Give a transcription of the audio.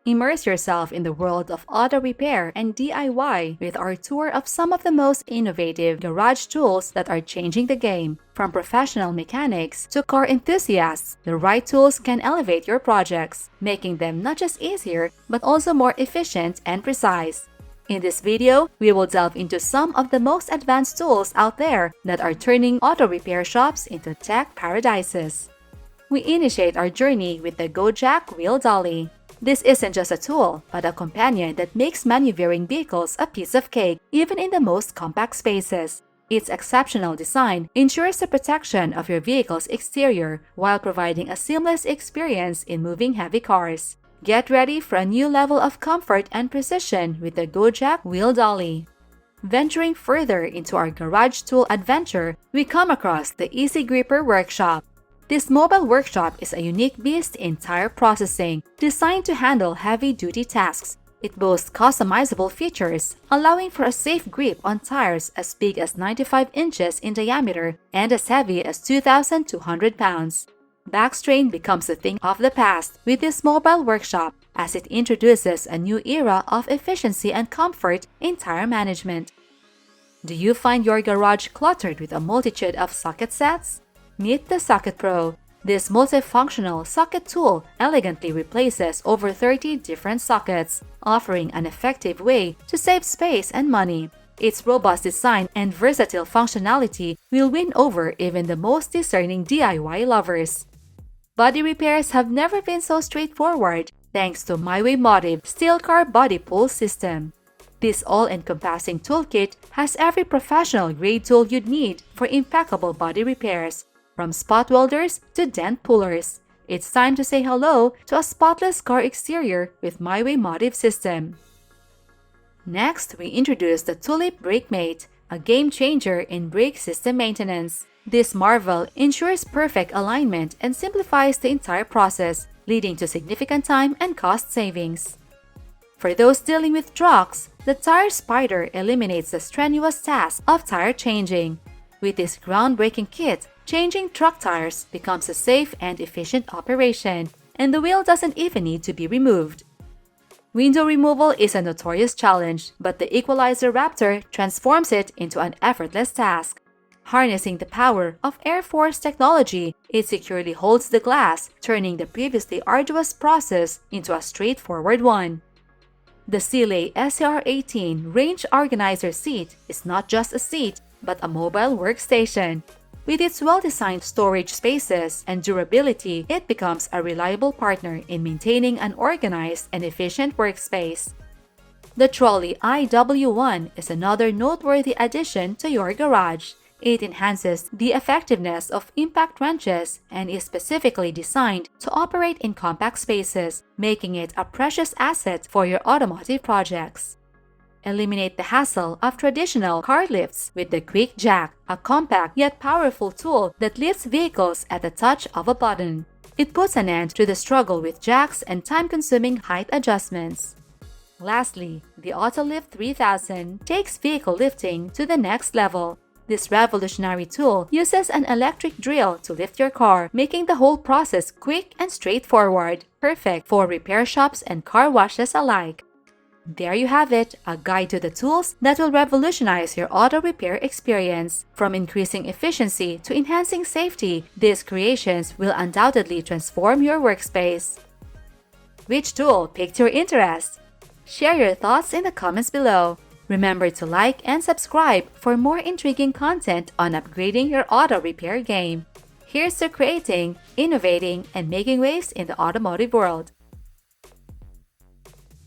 Immerse yourself in the world of auto repair and DIY with our tour of some of the most innovative garage tools that are changing the game. From professional mechanics to car enthusiasts, the right tools can elevate your projects, making them not just easier, but also more efficient and precise. In this video, we will delve into some of the most advanced tools out there that are turning auto repair shops into tech paradises. We initiate our journey with the GoJack Wheel Dolly. This isn't just a tool, but a companion that makes maneuvering vehicles a piece of cake, even in the most compact spaces. Its exceptional design ensures the protection of your vehicle's exterior while providing a seamless experience in moving heavy cars. Get ready for a new level of comfort and precision with the GoJack Wheel Dolly. Venturing further into our garage tool adventure, we come across the Easy Gripper Workshop. This mobile workshop is a unique beast in tire processing, designed to handle heavy-duty tasks. It boasts customizable features, allowing for a safe grip on tires as big as 95 inches in diameter and as heavy as 2,200 pounds. Backstrain becomes a thing of the past with this mobile workshop, as it introduces a new era of efficiency and comfort in tire management. Do you find your garage cluttered with a multitude of socket sets? Meet the Socket Pro. This multifunctional socket tool elegantly replaces over 30 different sockets, offering an effective way to save space and money. Its robust design and versatile functionality will win over even the most discerning DIY lovers. Body repairs have never been so straightforward thanks to My Way Motive Steel Car Body Pull System. This all-encompassing toolkit has every professional-grade tool you'd need for impeccable body repairs, from spot welders to dent pullers. It's time to say hello to a spotless car exterior with My Way Motive system. Next, we introduce the Tulip Brake Mate, a game changer in brake system maintenance. This marvel ensures perfect alignment and simplifies the entire process, leading to significant time and cost savings. For those dealing with trucks, the Tire Spider eliminates the strenuous task of tire changing. With this groundbreaking kit, changing truck tires becomes a safe and efficient operation, and the wheel doesn't even need to be removed. Window removal is a notorious challenge, but the Equalizer Raptor transforms it into an effortless task. Harnessing the power of Air Force technology, it securely holds the glass, turning the previously arduous process into a straightforward one. The Sealey SCR-18 Range Organizer Seat is not just a seat, but a mobile workstation. With its well-designed storage spaces and durability, it becomes a reliable partner in maintaining an organized and efficient workspace. The Trolley IW1 is another noteworthy addition to your garage. It enhances the effectiveness of impact wrenches and is specifically designed to operate in compact spaces, making it a precious asset for your automotive projects. Eliminate the hassle of traditional car lifts with the Quick Jack, a compact yet powerful tool that lifts vehicles at the touch of a button. It puts an end to the struggle with jacks and time-consuming height adjustments. Lastly, the AutoLift 3000 takes vehicle lifting to the next level. This revolutionary tool uses an electric drill to lift your car, making the whole process quick and straightforward, perfect for repair shops and car washes alike. There you have it, a guide to the tools that will revolutionize your auto repair experience. From increasing efficiency to enhancing safety, these creations will undoubtedly transform your workspace. Which tool piqued your interest? Share your thoughts in the comments below. Remember to like and subscribe for more intriguing content on upgrading your auto repair game. Here's to creating, innovating, and making waves in the automotive world.